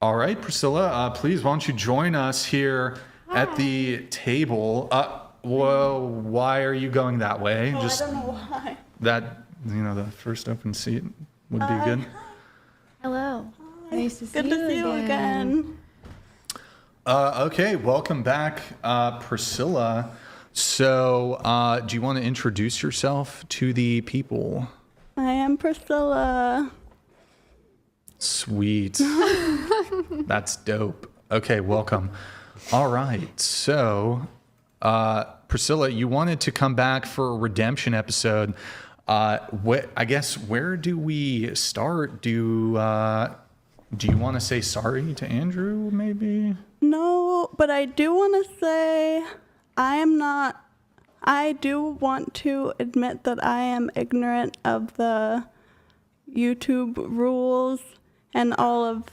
All right, Priscilla, please, why don't you join us here at the table? Well, why are you going that way? Oh, I don't know why. That, the first open seat would be good. Hello. Hi. Nice to see Good you to see you again. Okay, welcome back, Priscilla. So, do you want to introduce yourself to the people? I am Priscilla. Sweet. That's dope. Okay, welcome. All right. So, Priscilla, you wanted to come back for a redemption episode. Where do we start? Do you want to say sorry to Andrew, maybe? No, but I do want to say I do want to admit that I am ignorant of the YouTube rules and all of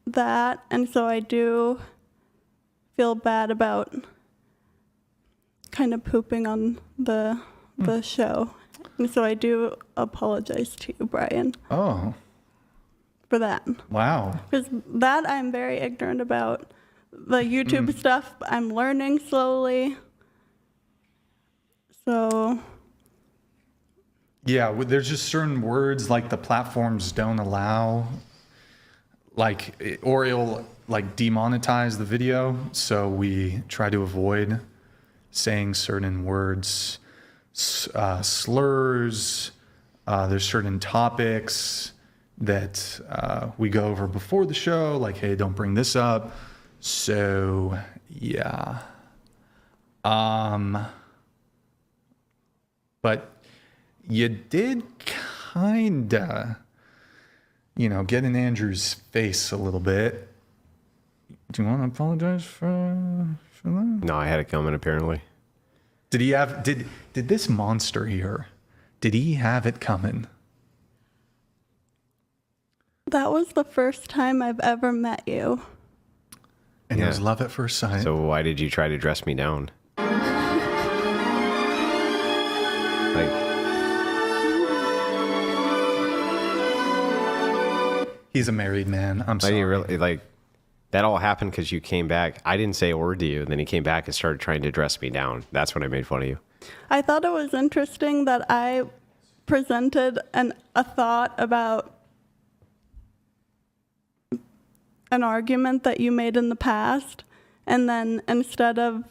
that. And so I do feel bad about kind of pooping on the show. And so I do apologize to you, Brian. Oh. For that. Wow. Because that I'm very ignorant about. The YouTube stuff I'm learning slowly. So. Yeah, there's just certain words like the platforms don't allow, or it'll demonetize the video. So we try to avoid saying certain words, slurs. There's certain topics that we go over before the show, like, hey, don't bring this up. So yeah. But you did kinda, get in Andrew's face a little bit. Do you want to apologize for that? No, I had it coming apparently. Did this monster here, did he have it coming? That was the first time I've ever met you. And it was love at first sight. So why did you try to dress me down? He's a married man. I'm sorry. That all happened because you came back. I didn't say a word to you, and then he came back and started trying to dress me down. That's when I made fun of you. I thought it was interesting that I presented a thought about an argument that you made in the past, and then instead of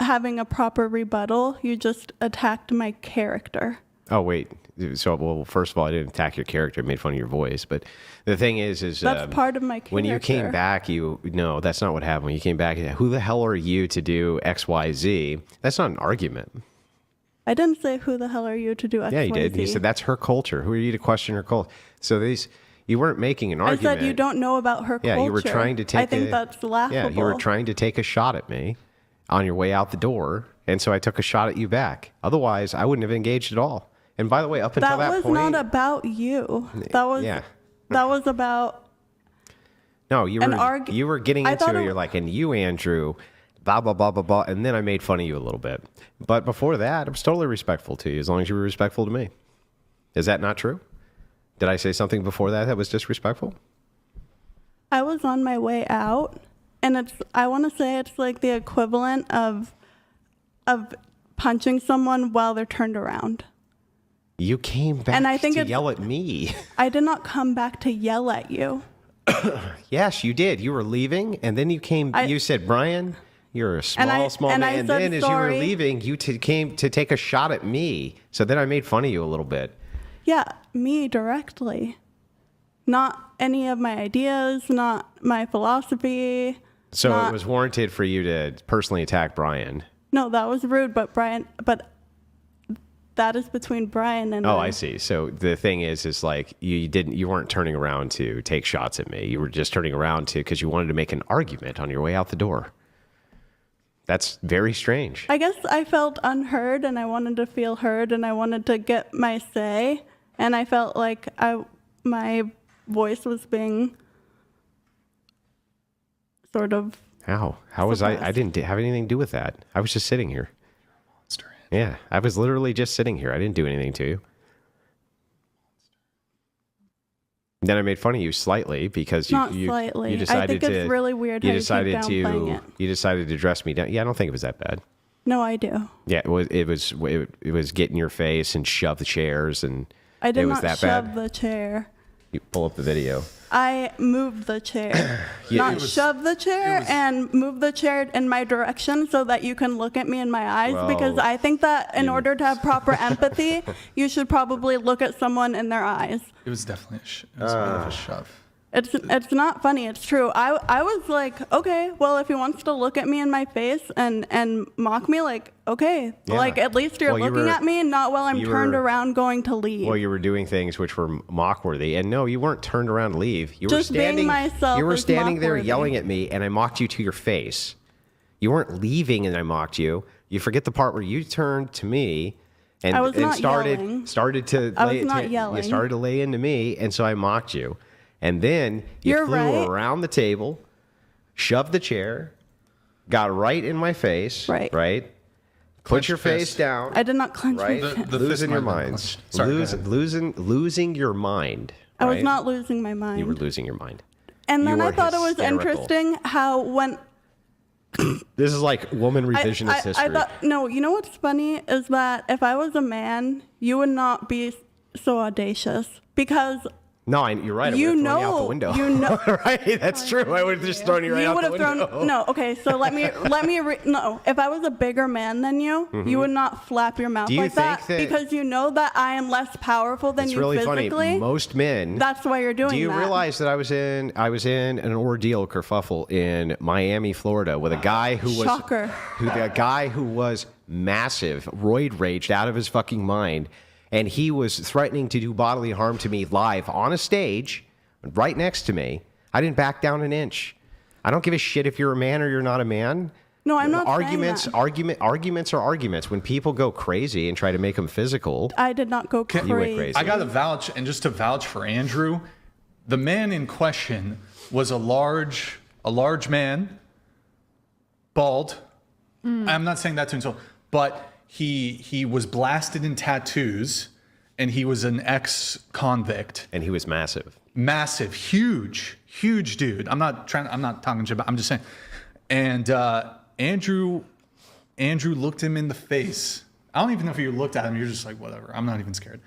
having a proper rebuttal, you just attacked my character. Oh, wait. So, well, first of all, I didn't attack your character. I made fun of your voice. But the thing is that's part of my character. When you came back, no, that's not what happened. When you came back, who the hell are you to do X, Y, Z? That's not an argument. I didn't say who the hell are you to do X, Yeah, you Y, did. Z. You said that's her culture. Who are you to question her culture? So you weren't making an argument. I said you don't know about her culture. Yeah, you were trying to take. I think that's laughable. Yeah, you were trying to take a shot at me on your way out the door, and so I took a shot at you back. Otherwise, I wouldn't have engaged at all. And by the way, up until that point, that was not about you. That was about. No, you were getting into it. You're like, and you, Andrew, blah blah blah blah blah, and then I made fun of you a little bit. But before that, I was totally respectful to you, as long as you were respectful to me. Is that not true? Did I say something before that was disrespectful? I was on my way out, and I want to say it's like the equivalent of punching someone while they're turned around. You came back to yell at me. I did not come back to yell at you. Yes, you did. You were leaving, and then you came. You said, "Brian, you're a small man." And then, as you were leaving, you came to take a shot at me. So then I made fun of you a little bit. Yeah, me directly. Not any of my ideas, not my philosophy. So it was warranted for you to personally attack Brian. No, that was rude, but that is between Brian and I see. So the thing is like you weren't turning around to take shots at me. You were just turning around because you wanted to make an argument on your way out the door. That's very strange. I guess I felt unheard, and I wanted to feel heard, and I wanted to get my say, and I felt like my voice was being sort of. How was I didn't have anything to do with that. I was just sitting here. Yeah, I was literally just sitting here. I didn't do anything to you. Then I made fun of you slightly because you decided I think it's really weird how you keep downplaying it. You decided to dress me down. Yeah, I don't think it was that bad. No, I do. Yeah, it was get in your face and shove the chairs, and I did it was not that shove bad. the chair. You pull up the video. I moved the chair, not shove the chair, and move the chair in my direction so that you can look at me in my eyes. Because I think that in order to have proper empathy, you should probably look at someone in their eyes. It was definitely a bit of a shove. It's not funny. It's true. I was like, okay, well, if he wants to look at me in my face and mock me, like, okay, like at least you're looking at me, not while I'm turned around going to leave. Well, you were doing things which were mock-worthy, and no, you weren't turned around to leave. You were standing. Being myself. You were standing there mock-worthy. yelling at me, and I mocked you to your face. You weren't leaving, and I mocked you. You forget the part where you turned to me. And, I was and not started yelling. started to I lay was not to, yelling. You started to lay into me, and so I mocked you. And then you You're flew right. around the table, shoved the chair, got right in my face. Right. Put your face down. I did not clench Right. my fist. Losing your mind. Losing your mind. I was right? not losing my mind. You were losing your mind. And You then I were thought it was hysterical. interesting how when This is like woman revisionist history. I thought, no, you know what's funny is that if I was a man, you would not be so audacious because No, you're right. I you would have thrown know, you out the window. you know, right? That's true. I would have just thrown you right you out would the have window. thrown. No, okay. So no. If I was a bigger man than you, you would not flap your mouth Do you like think that- because you know that I am less powerful than It's you really physically. funny. Most men. That's why you're doing that. Do you realize that I was in an ordeal kerfuffle in Miami, Florida, with a guy who was Shocker. a guy who was massive, roid raged out of his fucking mind, and he was threatening to do bodily harm to me live on a stage, right next to me. I didn't back down an inch. I don't give a shit if you're a man or you're not a man. No, I'm not Arguments, saying that. arguments are arguments. When people go crazy and try to make them physical, I did not go crazy. you went crazy. I got to vouch, and just to vouch for Andrew, the man in question was a large man, bald. I'm not saying that to insult, but he was blasted in tattoos, and he was an ex-convict. And he was massive. Massive, huge dude. I'm not talking shit, but I'm just saying. And Andrew looked him in the face. I don't even know if you looked at him. You're just like, whatever. I'm not even scared.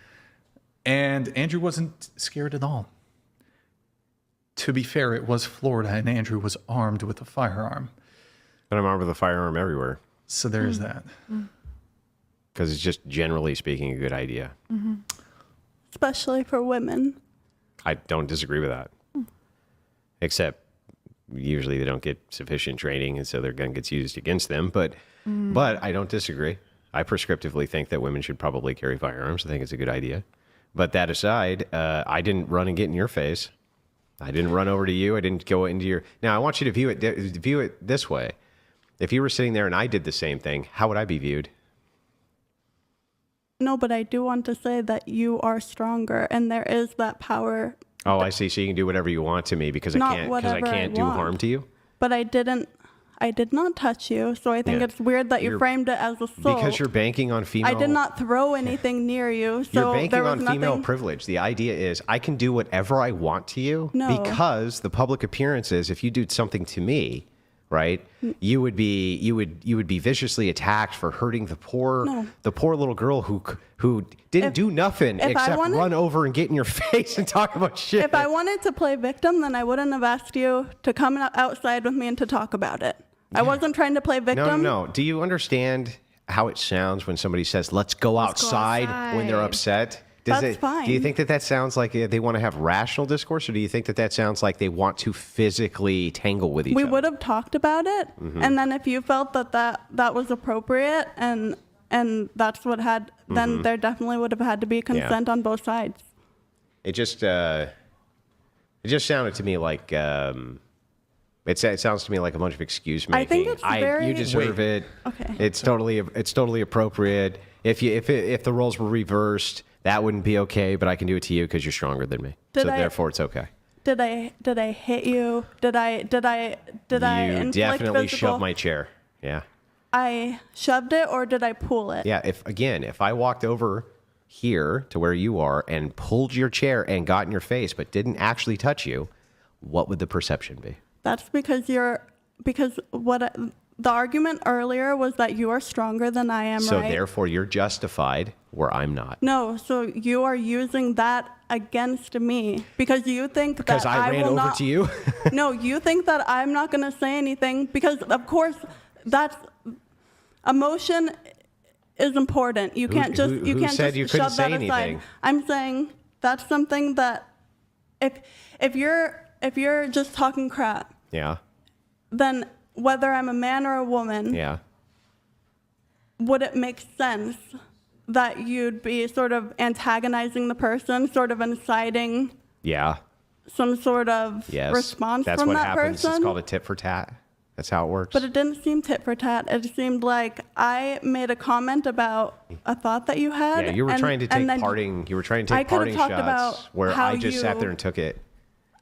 And Andrew wasn't scared at all. To be fair, it was Florida, and Andrew was armed with a firearm. But I'm armed with a firearm everywhere. So there is that. Because it's just, generally speaking, a good idea. Especially for women. I don't disagree with that. Except usually they don't get sufficient training, and so their gun gets used against them. But I don't disagree. I prescriptively think that women should probably carry firearms. I think it's a good idea. But that aside, I didn't run and get in your face. I didn't run over to you. I didn't go into your... Now, I want you to view it this way. If you were sitting there and I did the same thing, how would I be viewed? No, but I do want to say that you are stronger, and there is that power. Oh, I see. So you can do whatever you want to me because I can't do harm to you? But I did not touch you, so I think it's weird that you framed it as assault. Because you're banking on female... I did not throw anything near you, so you're banking there was on nothing... female privilege. The idea is I can do whatever I want to you because the public appearance is if you do something to me, right, you would be viciously attacked for hurting the poor little girl who didn't do nothing except run over and get in your face and talk about shit. If I wanted to play victim, then I wouldn't have asked you to come outside with me and to talk about it. I wasn't trying to play victim. No. Do you understand how it sounds when somebody says, let's go outside when they're upset? That's fine. Do you think that sounds like they want to have rational discourse, or do you think that sounds like they want to physically tangle with each other? We would have talked about it, and then if you felt that was appropriate and that's what had, then there definitely would have had to be consent on both sides. It just sounded to me like it sounds to me like a bunch of excuse making. I think it's very... You deserve it. Okay. It's totally appropriate. If the roles were reversed, that wouldn't be okay, but I can do it to you because you're stronger than me. Therefore it's okay. Did I hit you? Did I You definitely shoved my chair. Yeah. I shoved it, or did I pull it? Yeah, if I walked over here to where you are and pulled your chair and got in your face but didn't actually touch you, what would the perception be? That's because the argument earlier was that you are stronger than I am, so right? Therefore you're justified where I'm not. No, so you are using that against me because you think because that I ran will over not, to you? No, you think that I'm not going to say anything because, of course, that's emotion is important. You can't just who said you couldn't shove that say aside. anything? I'm saying that's something that if you're just talking crap, Yeah. then whether I'm a man or a woman, Yeah. would it make sense that you'd be sort of antagonizing the person, sort of inciting Yeah. some sort of Yes. response That's from what that happens. person? It's called a tit for tat. That's how it works. But it didn't seem tit for tat. It seemed like I made a comment about a thought that you had. Yeah, you were trying to take parting. You were trying to take parting talked shots about where how I just sat there and took it.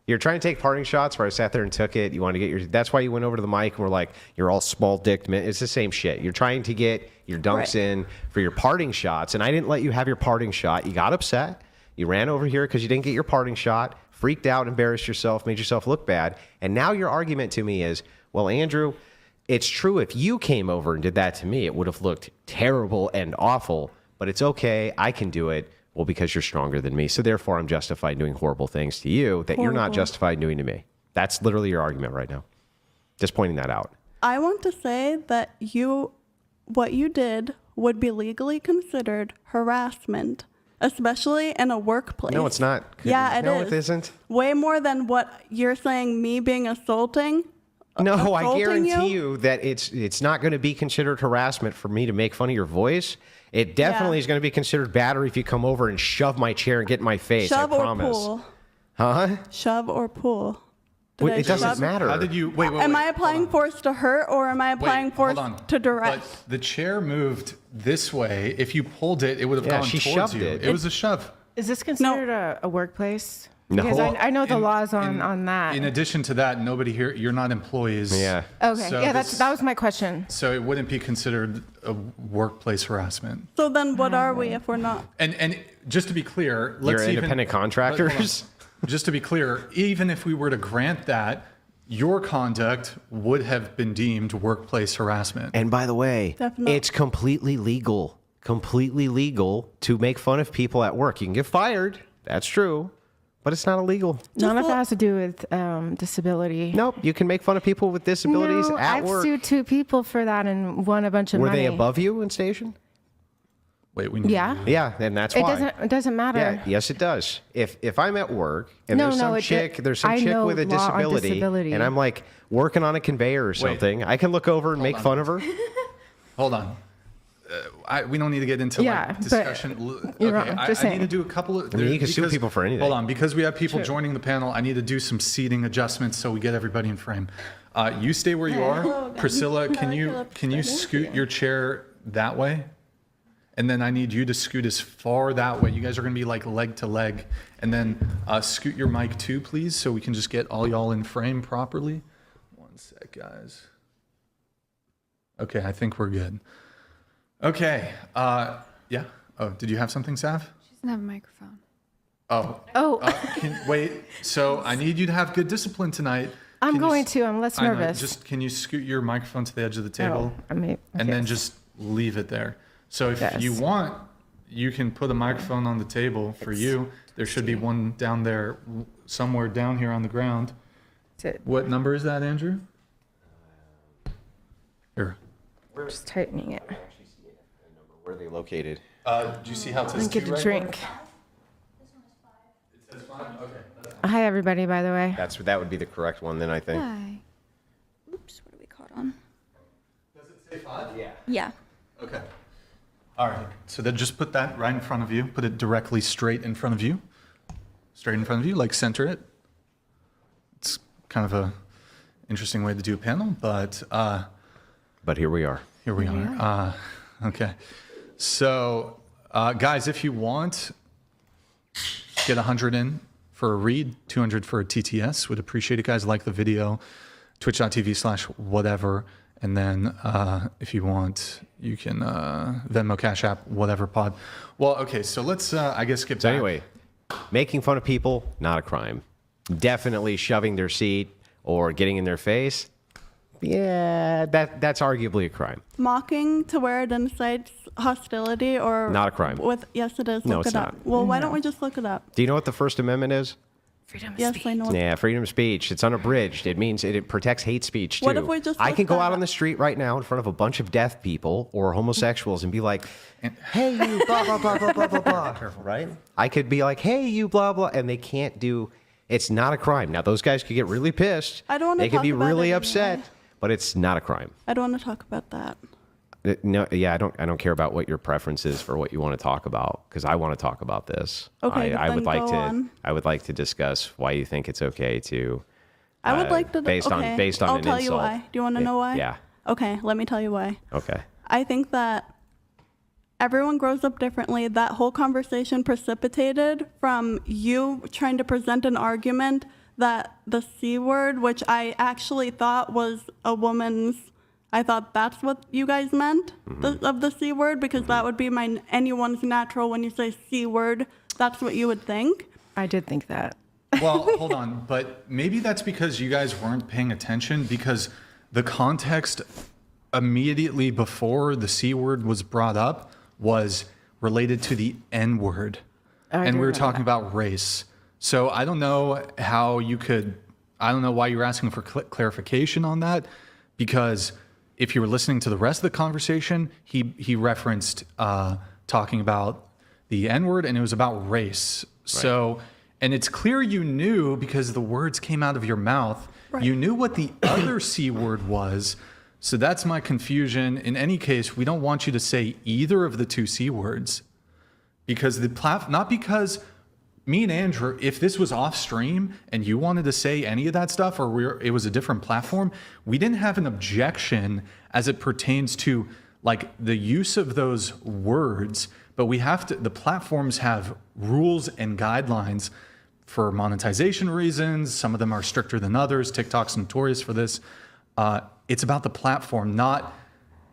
You're trying to take parting shots where I sat there and took it. You want to get your. That's why you went over to the mic and were like, "You're all small dicked men." It's the same shit. You're trying to get your dunks in for your parting shots, and I didn't let you have your parting shot. You got upset. You ran over here because you didn't get your parting shot. Freaked out, embarrassed yourself, made yourself look bad, and now your argument to me is, well, Andrew, it's true if you came over and did that to me, it would have looked terrible and awful, but it's okay. I can do it. Well, because you're stronger than me. So therefore, I'm justified doing horrible things to you that you're not justified doing to me. That's literally your argument right now. Just pointing that out. I want to say that what you did would be legally considered harassment, especially in a workplace. No, it's not. Yeah, it is. No, it isn't. Way more than what you're saying me being assaulting. No, I guarantee you that it's not going to be considered harassment for me to make fun of your voice. It definitely is going to be considered battery if you come over and shove my chair and get in my face. Shove I promise. or pull. Huh? Shove or pull. It doesn't matter. How did you wait? Am I applying force to hurt or am I applying force to direct? But the chair moved this way. If you pulled it, it would have gone she towards shoved you. it. It was a shove. Is this considered a workplace? No. Because I know the laws on that. In addition to that, nobody here, you're not employees. Yeah. Okay. So Yeah, that was my question. So it wouldn't be considered a workplace harassment. So then what are we if we're not? And just to be clear, You're independent contractors? Just to be clear, even if we were to grant that, your conduct would have been deemed workplace harassment. And by the way, Definitely. it's completely legal to make fun of people at work. You can get fired. That's true. But it's not illegal. None of it has to do with disability. Nope. You can make fun of people with disabilities No, at I've work. sued 2 people for that and won a bunch of Were money. they above you in station? Wait, we need Yeah. Yeah, and that's It why. doesn't matter. Yeah, yes, it does. If I'm at work and there's some chick with a law on disability, and I'm like working on a conveyor or something, I can look over and make fun of her. Hold on. We don't need to get into Yeah, like but discussion. you're Okay, wrong. I Just need saying. to do a couple of. You can sue people for anything. Hold on, because we have people joining the panel. I need to do some seating adjustments so we get everybody in frame. You stay where you are, Priscilla. Can you scoot your chair that way? And then I need you to scoot as far that way. You guys are going to be like leg to leg. And then scoot your mic too, please, so we can just get all y'all in frame properly. One sec, guys. Okay, I think we're good. Okay. Yeah. Oh, did you have something, Sav? She doesn't have a microphone. Wait. So I need you to have good discipline tonight. I'm less I know, nervous. can you scoot your microphone to the edge of the table? and then just leave it there. So if you want, you can put a microphone on the table for you. There should be one down there, somewhere down here on the ground. What number is that, Andrew? Here. We're just tightening it. Where are they located? Do you see how it says Get two a right drink. It says 5? Okay. Hi, everybody, by the way. That would be the correct one then, I think. Hi. Oops, what are we caught on? Does it say 5? Yeah. Yeah. Okay. All right. So then just put that right in front of you. Put it directly straight in front of you. Straight in front of you, like center it. It's kind of a interesting way to do a panel, but here we are. Here we are. Okay. So, guys, if you want, get 100 in for a read, 200 for a TTS. Would appreciate it, guys. Like the video, twitch.tv/whatever. And then if you want, you can Venmo, Cash App, whatever pod. Well, okay, so let's, I guess, get back. So anyway, making fun of people, not a crime. Definitely shoving their seat or getting in their face, yeah, that's arguably a crime. Mocking to where it incites hostility or not a crime. Yes, it is. No, look it's it up. not. Well, why don't we just look it up? Do you know what the First Amendment is? Freedom of Yes, speech. I know. Yeah, freedom of speech. It's unabridged. It means it protects hate speech too. What if we just I look can go that out up? on the street right now in front of a bunch of deaf people or homosexuals and be like, "Hey, you blah blah blah blah blah blah blah." Right? I could be like, "Hey, you blah blah," and they can't do. It's not a crime. Now those guys could get really pissed. I don't want to They could talk be about really it upset, anyway. but it's not a crime. I don't want to talk about that. No, yeah, I don't care about what your preference is for what you want to talk about because I want to talk about this. Okay, I then would like go to. on. I would like to discuss why you think it's okay to. I would like to. based on okay, based on I'll an tell you insult. why. Do you want to know why? Yeah. Okay, let me tell you why. Okay. I think that everyone grows up differently. That whole conversation precipitated from you trying to present an argument that the C word, which I actually thought was a woman's, I thought that's what you guys meant of the C word, because that would be anyone's natural when you say C word, that's what you would think. I did think that. Well, hold on, but maybe that's because you guys weren't paying attention because the context immediately before the C word was brought up was related to the N word. And we were talking about race. So I don't know how you could, I don't know why you were asking for clarification on that, because if you were listening to the rest of the conversation, he referenced talking about the N word and it was about race. Right. So, and it's clear you knew because the words came out of your mouth. Right. You knew what the other C word was. So that's my confusion. In any case, we don't want you to say either of the two C words because not because me and Andrew, if this was off stream and you wanted to say any of that stuff or it was a different platform, we didn't have an objection as it pertains to like the use of those words, but we have to, the platforms have rules and guidelines for monetization reasons. Some of them are stricter than others. TikTok's notorious for this. It's about the platform, not,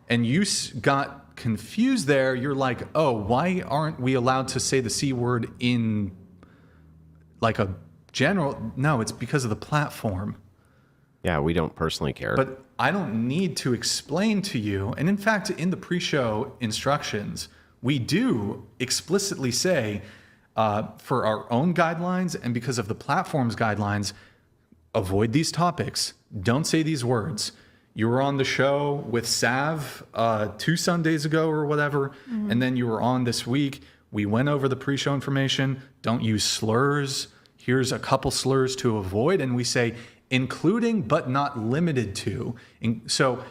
and you got confused there. You're like, oh, why aren't we allowed to say the C word in like a general? No, it's because of the platform. Yeah, we don't personally care. But I don't need to explain to you. And in fact, in the pre-show instructions, we do explicitly say for our own guidelines and because of the platform's guidelines, avoid these topics. Don't say these words. You were on the show with Sav 2 Sundays ago or whatever, and then you were on this week. We went over the pre-show information. Don't use slurs. Here's a couple slurs to avoid. And we say, including but not limited to. So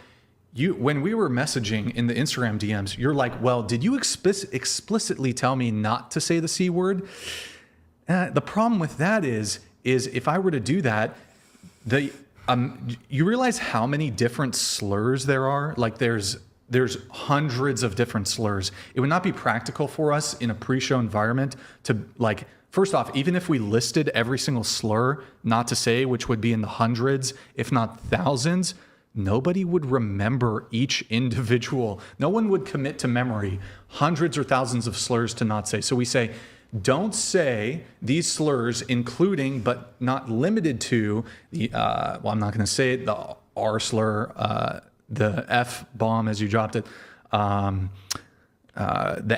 when we were messaging in the Instagram DMs, you're like, well, did you explicitly tell me not to say the C word? The problem with that is if I were to do that, you realize how many different slurs there are? Like there's hundreds of different slurs. It would not be practical for us in a pre-show environment to like, first off, even if we listed every single slur not to say, which would be in the hundreds, if not thousands, nobody would remember each individual. No one would commit to memory hundreds or thousands of slurs to not say. So we say, don't say these slurs, including but not limited to the, well, I'm not going to say it, the R slur, the F bomb as you dropped it, the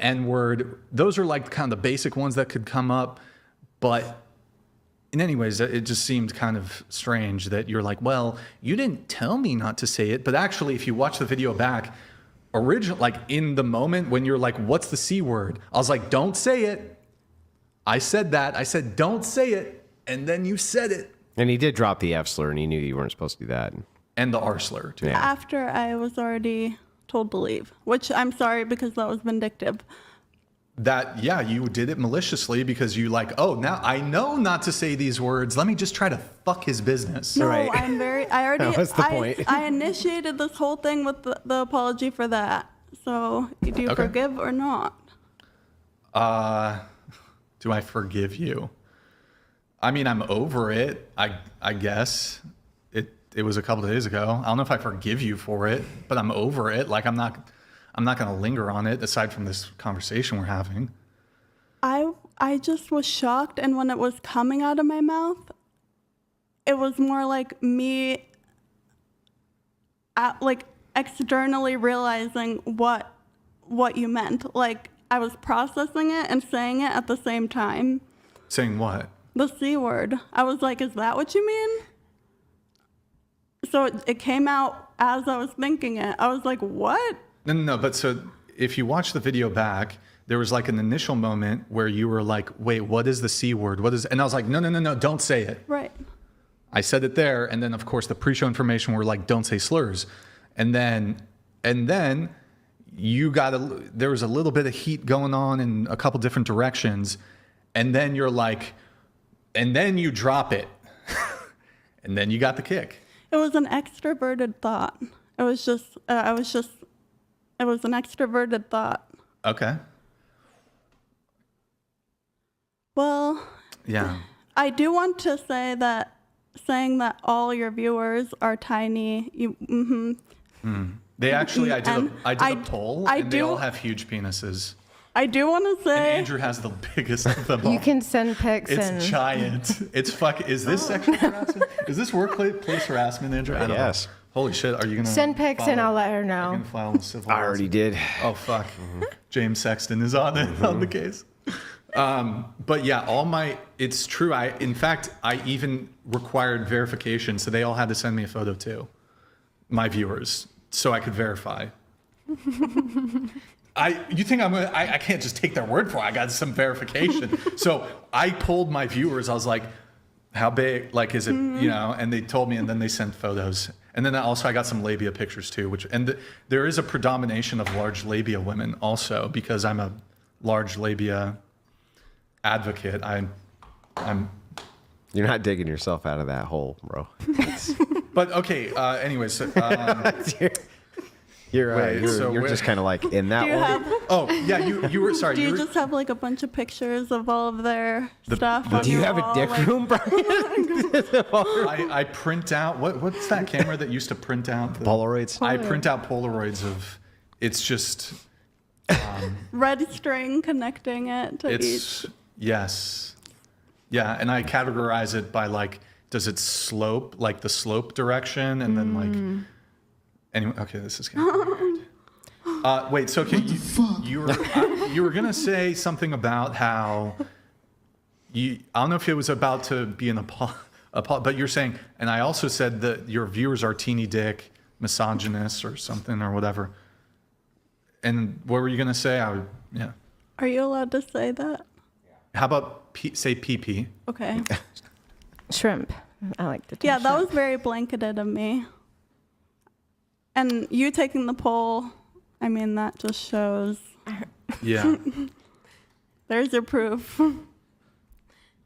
N word. Those are like kind of the basic ones that could come up. But in any ways, it just seemed kind of strange that you're like, well, you didn't tell me not to say it. But actually, if you watch the video back, like in the moment when you're like, what's the C word? I was like, don't say it. I said that. I said, don't say it. And then you said it. And he did drop the F slur and he knew you weren't supposed to do that. And the R slur, too. Yeah. After I was already told to leave, which I'm sorry because that was vindictive. That, yeah, you did it maliciously because you like, oh, now I know not to say these words. Let me just try to fuck his business. No, Right. I already, That was the point. I initiated this whole thing with the apology for that. So do you forgive or not? Do I forgive you? I mean, I'm over it. I guess it was a couple of days ago. I don't know if I forgive you for it, but I'm over it. Like I'm not going to linger on it aside from this conversation we're having. I just was shocked, and when it was coming out of my mouth, it was more like me like externally realizing what you meant. Like I was processing it and saying it at the same time. Saying what? The C word. I was like, is that what you mean? So it came out as I was thinking it. I was like, what? No, but so if you watch the video back, there was like an initial moment where you were like, wait, what is the C word? What is, and I was like, no, don't say it. Right. I said it there. And then of course the pre-show information were like, don't say slurs. And then you there was a little bit of heat going on in a couple different directions. And then you're like, and then you drop it. And then you got the kick. It was an extroverted thought. It was an extroverted thought. Okay. Well, yeah. I do want to say that saying that all your viewers are tiny, They actually, I did a poll, and they all have huge penises. I do want to say, and Andrew has the biggest of them all. You can send pics. It's giant. It's is this sexual harassment? Is this workplace harassment, Andrew? I don't know. Holy shit, are you going to send pics and I'll let her know. Are you gonna file a civil I already did. Oh, fuck. James Sexton is on it, on the case. But yeah, it's true. In fact, I even required verification, so they all had to send me a photo too, my viewers, so I could verify. You think I can't just take their word for it. I got some verification. So I polled my viewers. I was like, how big, like, is it, and they told me, and then they sent photos. And then also I got some labia pictures too, there is a predomination of large labia women also, because I'm a large labia advocate. You're not digging yourself out of that hole, bro. But okay, anyways. You're just kind of like in that one. Oh yeah, you were sorry. Do you just have like a bunch of pictures of all of their stuff? Do you have a dick room, Brian? I print out what's that camera that used to print out Polaroids? I print out Polaroids of. It's just red string connecting it to each. Yes, yeah, and I categorize it by like, does it slope, like the slope direction, and then like. Anyway, okay, this is kind of weird. Wait, so okay, you were gonna say something about how I don't know if it was about to be an but you're saying, and I also said that your viewers are teeny dick, misogynist, or something or whatever. And what were you gonna say? Yeah. Are you allowed to say that? How about say PP? Okay. Shrimp. I like the term Yeah, that shrimp. was very blanketed of me. And you taking the poll, I mean, that just shows. Yeah. There's your proof.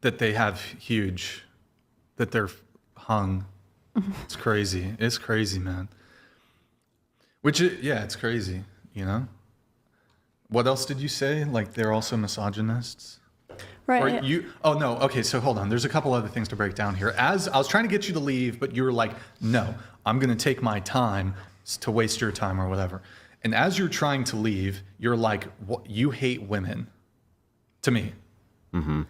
That they have that they're hung. It's crazy. It's crazy, man. It's crazy, What else did you say? Like they're also misogynists? Right. Oh no, okay, so hold on. There's a couple other things to break down here. As I was trying to get you to leave, but you were like, no, I'm gonna take my time to waste your time or whatever. And as you're trying to leave, you're like, what, you hate women to me. Mm-hmm.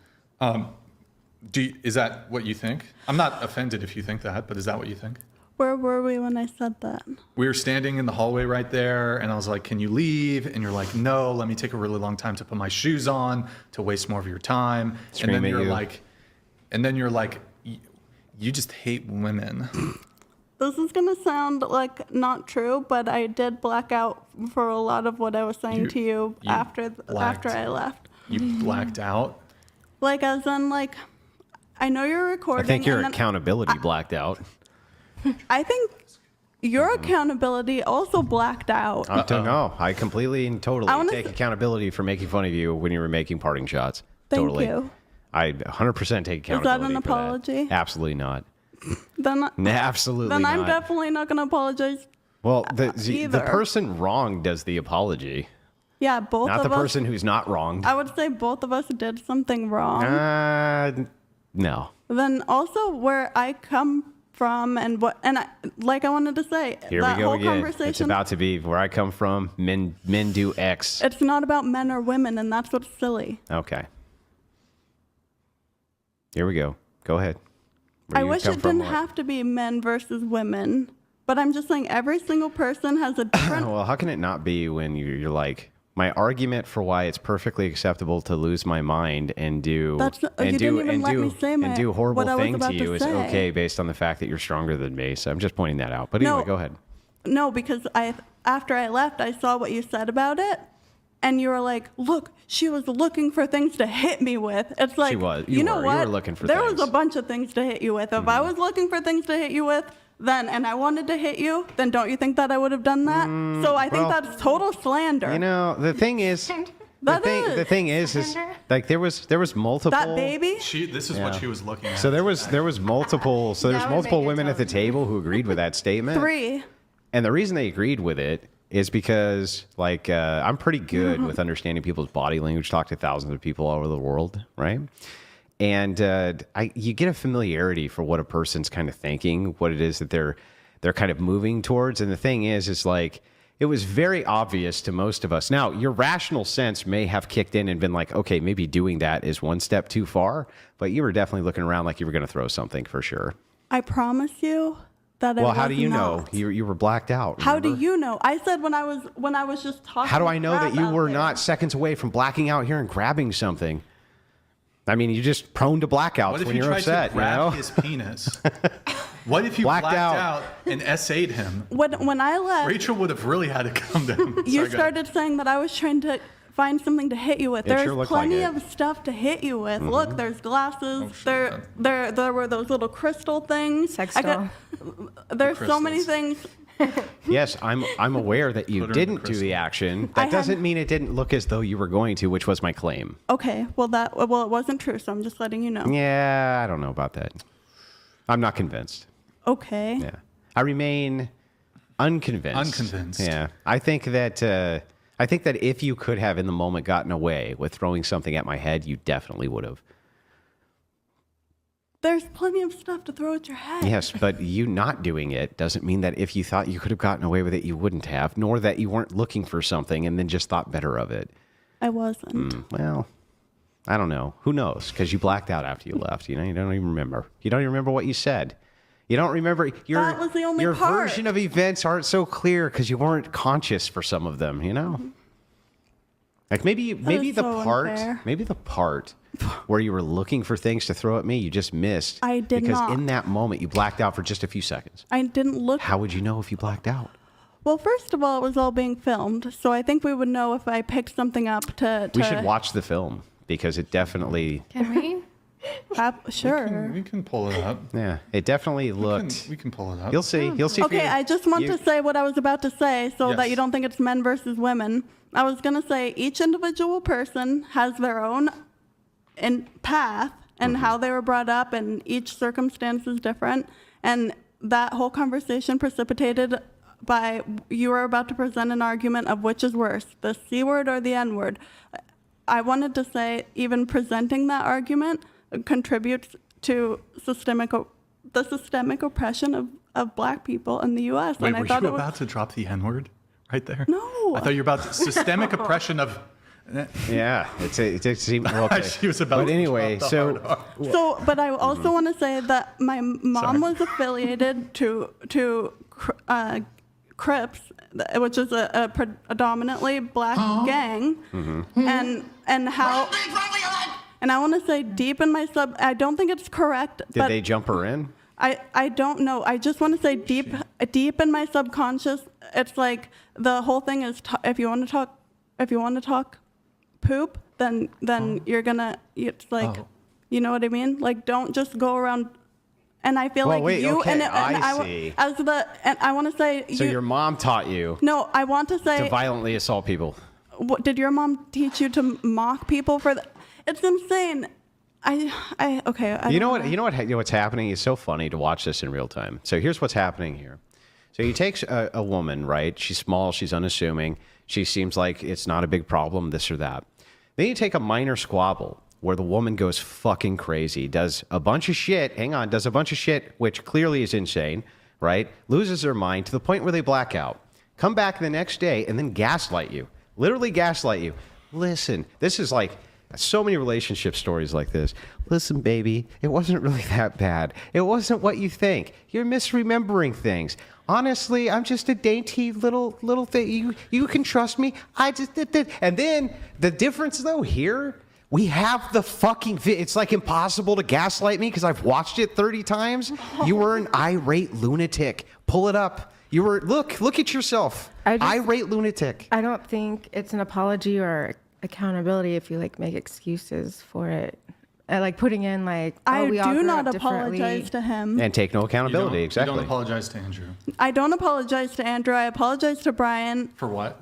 Is that what you think? I'm not offended if you think that, but is that what you think? Where were we when I said that? We were standing in the hallway right there, and I was like, can you leave? And you're like, no, let me take a really long time to put my shoes on, to waste more of your time. And then you're like, you just hate women. This is going to sound like not true, but I did black out for a lot of what I was saying to you after I left. You blacked out? Like, as in, like, I know you're recording. I think your accountability blacked out. I think your accountability also blacked out. I don't know. I completely and totally take accountability for making fun of you when you were making parting shots. Thank you. I 100% take accountability. Is that an apology? Absolutely not. Absolutely not. Then I'm definitely not going to apologize. Well, the person wrong does the apology. Yeah, both of us. Not the person who's not wronged. I would say both of us did something wrong. No. Then also where I come from and what, and I wanted to say, Here that we go whole again. conversation, It's about to be where I come from. Men do X. it's not about men or women, and that's what's silly. Okay. Here we go. Go ahead. Where I you wish come it from, didn't what? have to be men versus women, but I'm just saying every single person has a different. Well, how can it not be when you're like, my argument for why it's perfectly acceptable to lose my mind and do you didn't even let me say and do horrible what I was things about to to you is say. okay based on the fact that you're stronger than me. So I'm just pointing that out. But No. anyway, go ahead. No, because after I left, I saw what you said about it, and you were like, "Look, she was looking for things to hit me with." It's like, She was. You know You what? were looking for there things. was a bunch of things to hit you with. If I was looking for things to hit you with, then and I wanted to hit you, then don't you think that I would have done that? So I think well, that's total slander. You know, the thing is, the thing is like there was multiple. That baby. This is what she was looking at. So there was multiple. So there's That would multiple make it women at the tough. table who agreed with that statement. 3. And the reason they agreed with it is because, like, I'm pretty good with understanding people's body language. Talk to thousands of people all over the world, right? And you get a familiarity for what a person's kind of thinking, what it is that they're kind of moving towards. And the thing is like, it was very obvious to most of us. Now, your rational sense may have kicked in and been like, okay, maybe doing that is one step too far, but you were definitely looking around like you were going to throw something for sure. I promise you that. Well, I how do was you not. know? You were blacked out. How do remember? you know? I said when I was just talking. How do I know that crap you out were there. not seconds away from blacking out here and grabbing something? I mean, you're just prone to blackouts What if when you you're tried upset, to grab you know? his penis? What if you Blacked blacked out. out and SA'd him? When I left, Rachel would have really had to come down. you Sorry, go ahead. started saying that I was trying to find something to hit you with. It There's sure looked like plenty it. Mm-hmm. of stuff to hit you with. Look, there's glasses. sure, there were those little crystal things. Sex I got- There's so many crystals. things. Yes, I'm aware that you Put her in the didn't do the crystal. action. I That had- doesn't mean it didn't look as though you were going to, which was my claim. Okay, well it wasn't true, so I'm just letting you know. Yeah, I don't know about that. I'm not convinced. Okay. Yeah, I remain unconvinced. Unconvinced. Yeah, I think that if you could have in the moment gotten away with throwing something at my head, you definitely would have. There's plenty of stuff to throw at your head. Yes, but you not doing it doesn't mean that if you thought you could have gotten away with it, you wouldn't have, nor that you weren't looking for something and then just thought better of it. I wasn't. Well, I don't know. Who knows? Because you blacked out after you left. You know, you don't even remember. You don't even remember what you said. You don't remember. That was the only your part. version of events aren't so clear because you weren't conscious for some of them. You know, like maybe is the so part, unfair. maybe the part where you were looking for things to throw at me, you just missed. I did because not. in that moment you blacked out for just a few seconds. I didn't look. How would you know if you blacked out? Well, first of all, it was all being filmed, so I think we would know if I picked something up to. We should watch the film because it definitely, Can we? Sure. We can pull it up. yeah, it definitely looked. We can pull it up. You'll see. You'll see. if Okay, you- I just want you- to say what I was about to say so that Yes. you don't think it's men versus women. I was going to say each individual person has their own path and how they were brought up, and each circumstance is different. And that whole conversation precipitated by you were about to present an argument of which is worse, the C word or the N word. I wanted to say even presenting that argument contributes to the systemic oppression of black people in the U.S. Wait, and I were thought you it was, about to drop the N-word right there? No. I thought you were about to, systemic oppression of... Yeah, it seemed well, okay. She was about But to anyway, drop the so hard R. So, but I also want to say that my mom was affiliated to Crips, which is a predominantly black gang, and how. And I want to say deep in my I don't think it's correct. did but they jump her in? I don't know. I just want to say deep in my subconscious, it's like the whole thing is if you want to talk poop, then you're gonna. It's like, you know what I mean? Like, don't just go around. And I feel Well, like wait, you okay, and I see. and I want to say So your mom taught you no. I want to say to violently assault people. what, did your mom teach you to mock people for that? It's insane. Okay. You know what's happening? It's so funny to watch this in real time. So here's what's happening here. So you take a woman, right? She's small, she's unassuming, she seems like it's not a big problem, this or that. Then you take a minor squabble where the woman goes fucking crazy, does a bunch of shit, which clearly is insane, right? Loses her mind to the point where they black out. Come back the next day and then gaslight you. Literally gaslight you. Listen, this is like so many relationship stories like this. Listen, baby, it wasn't really that bad. It wasn't what you think. You're misremembering things. Honestly, I'm just a dainty little thing. You can trust me. I just did. And then the difference, though, here, we have the fucking... It's like impossible to gaslight me because I've watched it 30 times. You were an irate lunatic. Pull it up. You were... Look at yourself. Irate lunatic. I don't think it's an apology or accountability if you like make excuses for it. Like putting in like, I we all do grew not up apologize to him. And take no accountability, exactly. You don't apologize to Andrew. I don't apologize to Andrew. I apologize to Brian For what?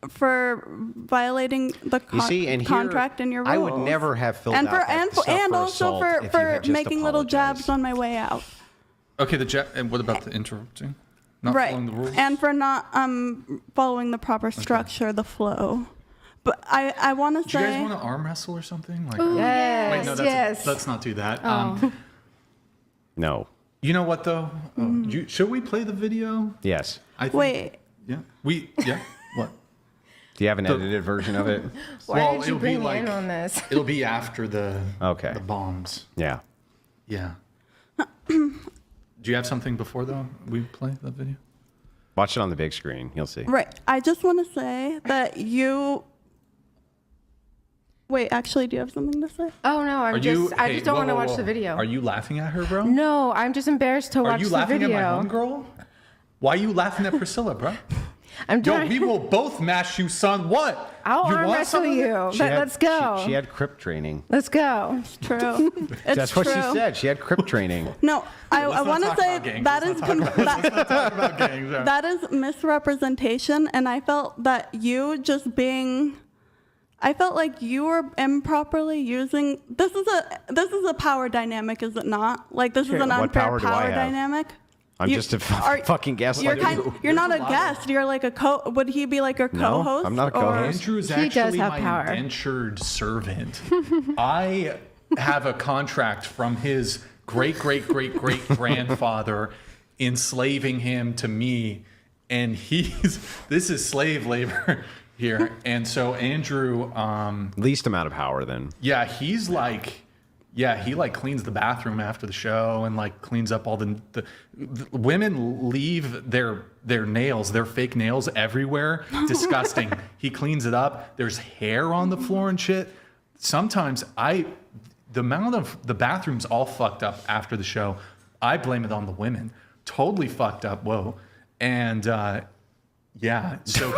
for violating the contract in your rules. I would never have filled out that stuff and for also assault if you for had just making little apologized. jabs on my way out. Okay, and what about the interrupting? Not Right. following the rules? And for not following the proper structure, the flow. But I want to Do you guys say... want to arm wrestle or something? Like, Yes, wait, no, yes. let's not do that. No. You know what though? Should we play the video? Yes. I think, Wait. Yeah. Yeah. What? Do you have an edited version of it? Why did you it'll bring be me like in on this? it'll be after the Okay. the bombs. Yeah. Yeah. Do you have something before though? We play the video. Watch it on the big screen. You'll see. Right. I just want to say that you... Wait, actually, do you have something to say? Oh no, I just don't want to watch the video. Are you laughing at her, bro? No, I'm just embarrassed to watch Are you the laughing video. at my homegirl? Why are you laughing at Priscilla, bro? I'm Yo, trying. we will both mash you, son. What? I'll you arm want wrestle some of it? you. She had- Let's go. She had crypt training. Let's go. It's true. It's That's true. what she said. She had crypt training. No, I Let's not want to talk say about gangs. that Let's is not talk about gangs, yeah. that is misrepresentation, and I felt that you just being... I felt like you were improperly using... This is a power dynamic, is it not? Like, this is an What unfair power do I have? dynamic. I'm just a fucking gaslighter. You're not a guest. You're like a would he be like your No, co-host? I'm not a or- co-host. Andrew is He does actually have my power. indentured servant. I have a contract from his great grandfather enslaving him to me, and this is slave labor here. And so Andrew, Least amount of power then. yeah, he like cleans the bathroom after the show and like cleans up all the women leave their nails, their fake nails everywhere. Disgusting. He cleans it up. There's hair on the floor and shit. Sometimes the amount of the bathroom's all fucked up after the show. I blame it on the women. Totally fucked up. Whoa. And yeah, so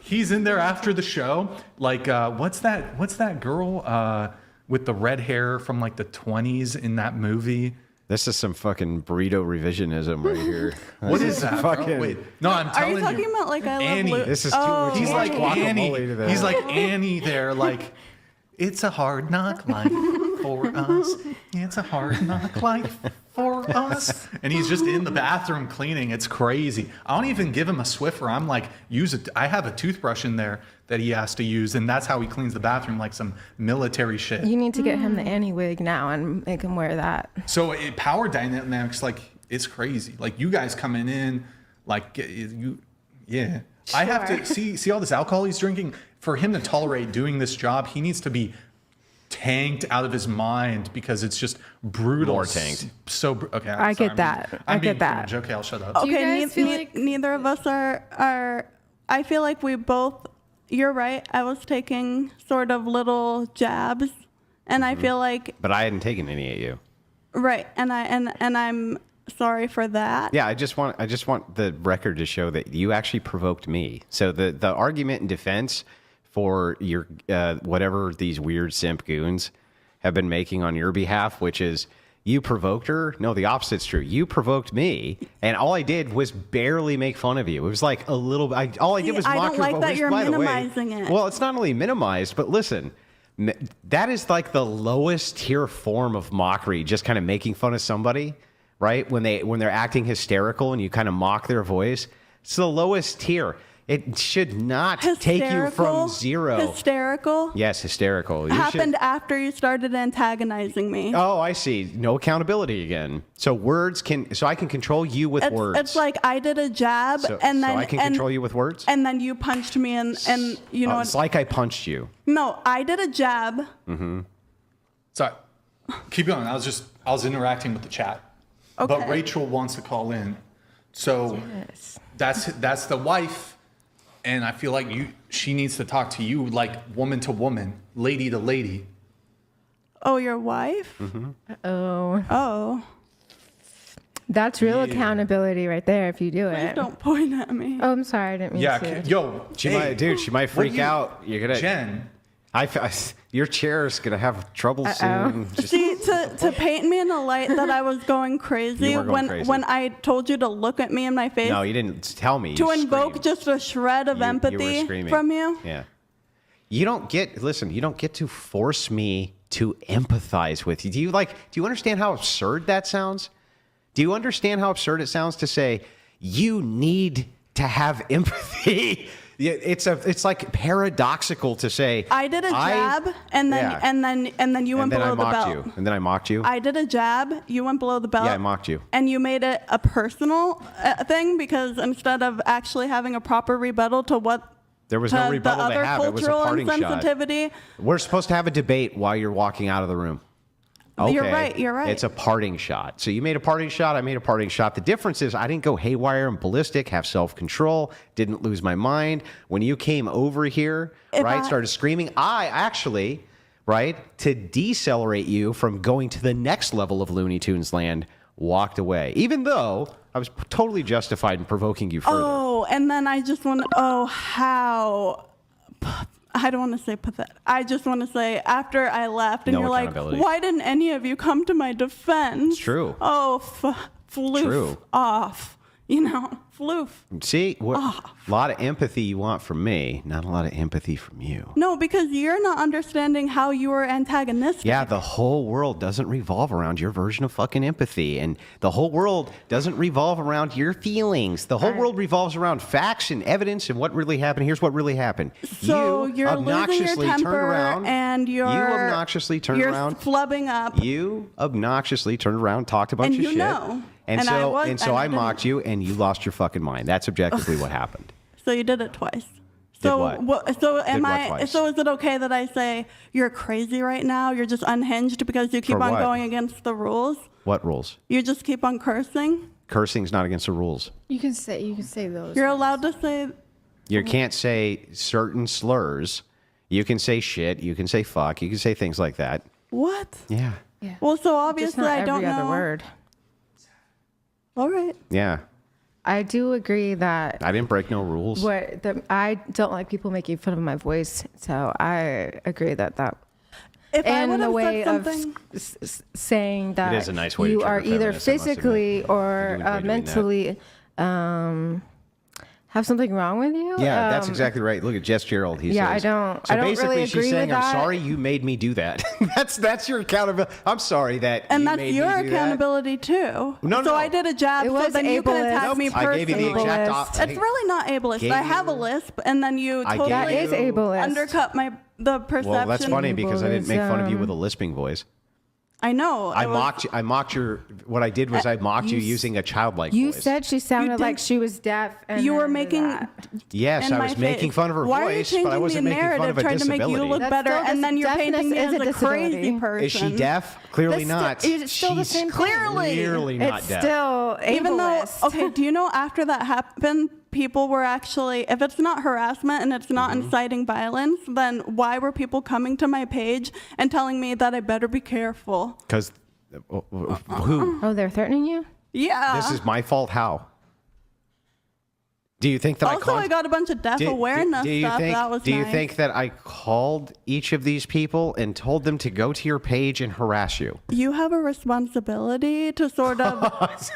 he's in there after the show. Like what's that girl with the red hair from like the 20s in that movie? This is some fucking burrito revisionism right here. What is that? Bro? Fucking- Wait, no, I'm Are telling you talking about like I Annie. love Luke? This is too Oh, much. He's like Annie. guacamole to that. He's like Annie there. Like, it's a hard knock life for us. It's a hard knock life for us. And he's just in the bathroom cleaning. It's crazy. I don't even give him a Swiffer. I'm like, use it. I have a toothbrush in there that he has to use, and that's how he cleans the bathroom, like some military shit. You need to get him the Annie wig now and make him wear that. So power dynamics, like, it's crazy. Like, you guys coming in, like, yeah. I have to see all this alcohol he's drinking. For him to tolerate doing this job, he needs to be tanked out of his mind because it's just brutal. More tanked. Okay. I get that. I get that. Okay, I'll shut up. Do you Okay, guys feel like- neither of us are. I feel like we both. You're right. I was taking sort of little jabs, and I feel like But I hadn't taken any at you. right, and I'm sorry for that. Yeah, I just want the record to show that you actually provoked me. So the argument in defense for your whatever these weird simp goons have been making on your behalf, which is you provoked her. No, the opposite's true. You provoked me, and all I did was barely make fun of you. It was like a little. All I did was I mock don't your like that voice, you're by the way. minimizing it. Well, it's not only minimized, but listen. That is like the lowest tier form of mockery, just kind of making fun of somebody, right? When they're acting hysterical and you kind of mock their voice. It's the lowest tier. It should not take you from zero. Hysterical. Yes, hysterical. Happened after you started antagonizing me. Oh, I see. No accountability again. So I can control you with words. It's like I did a jab, and then I can control you with words. And then you punched me, and you know. It's like I punched you. No, I did a jab. Mm-hmm. Sorry. Keep going. I was interacting with the chat. Okay. But Rachel wants to call in. So that's the wife. And I feel like she needs to talk to you like woman to woman, lady to lady. Oh, your wife? Mm-hmm. Oh. That's real accountability right there if you do Please it. don't point at me. Oh, I'm sorry. I didn't mean to. Yo, She might freak out. You're gonna, Jen. your chair's gonna have trouble soon. See, to paint me in a light that I was going crazy, You were going crazy. when I told you to look at me in my face. No, you didn't tell me. To You invoke screamed. just a shred of You were empathy screaming. from you. Yeah. You don't get to force me to empathize with you. Do you understand how absurd that sounds? Do you understand how absurd it sounds to say you need to have empathy? It's like paradoxical to say I did a jab, and then you went below the belt. And then I mocked you. I did a jab. You went below the belt. Yeah, I mocked you. And you made it a personal thing because instead of actually having a proper rebuttal to what There was no the rebuttal other to have. It was a cultural parting shot. insensitivity. We're supposed to have a debate while you're walking out of the room. Okay. You're right. It's a parting shot. So you made a parting shot. I made a parting shot. The difference is I didn't go haywire and ballistic, have self-control, didn't lose my mind. When you came over here, started screaming, I actually, to decelerate you from going to the next level of Looney Tunes land, walked away. Even though I was totally justified in provoking you further. Oh, and then I just want to, how... I don't want to say pathetic. I just want to say after I left and No you're like, why didn't any of you come to my defense? It's true. Oh, floof True. off. Floof. See, a lot of empathy you want from me, not a lot of empathy from you. No, because you're not understanding how you were antagonistic. Yeah, the whole world doesn't revolve around your version of fucking empathy. And the whole world doesn't revolve around your feelings. The whole world revolves around facts and evidence and what really happened. Here's what really happened. So you're losing your temper around, and you're flubbing up. You obnoxiously turned around, talked a bunch of shit. Know. And so I mocked you and you lost your fucking mind. That's objectively what happened. So you did it twice. So what? So is it okay that I say you're crazy right now? You're just unhinged because you keep on going against the rules? What rules? You just keep on cursing? Cursing's not against the rules. You can say those. You're allowed to say. You can't say certain slurs. You can say shit. You can say fuck. You can say things like that. What? Yeah. Well, so obviously I don't know. Every other word. All right. Yeah. I do agree that I didn't break no rules. I don't like people making fun of my voice, so I agree that. If and the way of saying that it is a nice way you to are either physically or mentally have something wrong with you. Yeah, that's exactly right. Look at Jess Gerald. He says. I don't basically, really agree she's saying, with that. "I'm sorry you made me do that." that's your accountability. I'm sorry that. And you that's made your me do accountability too. No. So I did a jab. It was so then you can ableist. attack me personally. I gave you the exact opposite. It's really not ableist. I have a lisp, and then you totally That is ableist. undercut the perception. Well, that's funny because I didn't make fun of you with a lisping voice. I know. I mocked your. What I did was I mocked you using a childlike voice. You said she sounded like she was deaf. And you were making. Yes, I was making fun of her Why voice, are you but I wasn't the making fun of a trying disability. to make you look That's better, still and then you're painting me as a crazy person. Is she deaf? Clearly not. It's still the same thing. Clearly not It's deaf. still ableist. Even though, okay, do you know after that happened, people were actually, if it's not harassment and it's not inciting violence, then why were people coming to my page and telling me that I better be careful? Because who? Oh, they're threatening you? Yeah. This is my fault. How? Do you think that I got a bunch of deaf awareness stuff. That was Do you think that I called each of these people and told them to go to your page and harass you? You have a responsibility to sort of.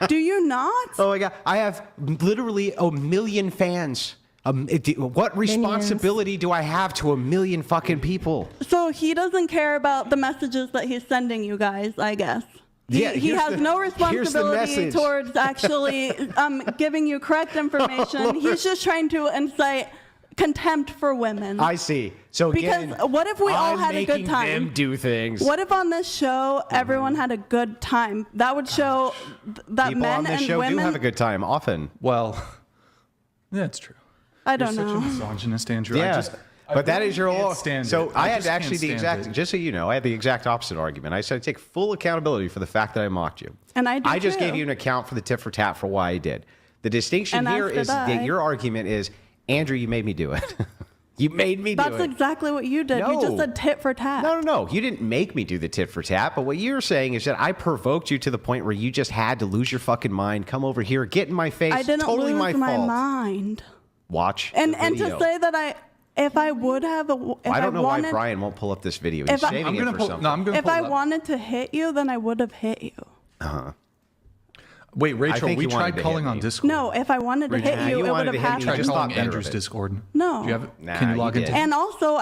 Do you not? Oh my God! I have literally 1 million fans. What responsibility do I have to 1 million fucking people? So he doesn't care about the messages that he's sending you guys, I guess. He has no responsibility message. towards actually giving you correct information. He's just trying to incite contempt for women. I see. So again, because what if we all had a good time? Them do things. What if on this show everyone had a good time? That would show that People men on this and show women do have a good time often. Well, that's true. I don't You're know. such a misogynist, Andrew. Yeah. But that is your can't law. stand So it. I had just can't actually the stand exact, it. just so you know, I had the exact opposite argument. I said I take full accountability for the fact that I mocked you. And I did I just too. gave you an account for the tit for tat for why I did. The distinction And here as did is that I. your argument is, Andrew, you made me do it. You made me do That's it. exactly what you did. You just No. said tit for tat. No. You didn't make me do the tit for tat. But what you're saying is that I provoked you to the point where you just had to lose your fucking mind, come over here, get in my face. I didn't totally lose my my fault. mind. Watch And the and to video. say that if I would have, if I don't know wanted, why Brian won't pull up this video. He's If I- saving I'm it gonna for pull. something. No, I'm gonna. if pull I it up. wanted to hit you, then I would have hit you. Wait, Rachel, think we you wanted tried to calling hit on me. Discord. No, if I wanted to hit Nah, you, you it wanted would to have hit me, you Tried happened. just calling thought better Andrew's of it. Discord. No. Do you have it? Nah, Can you you log into did. it? And also,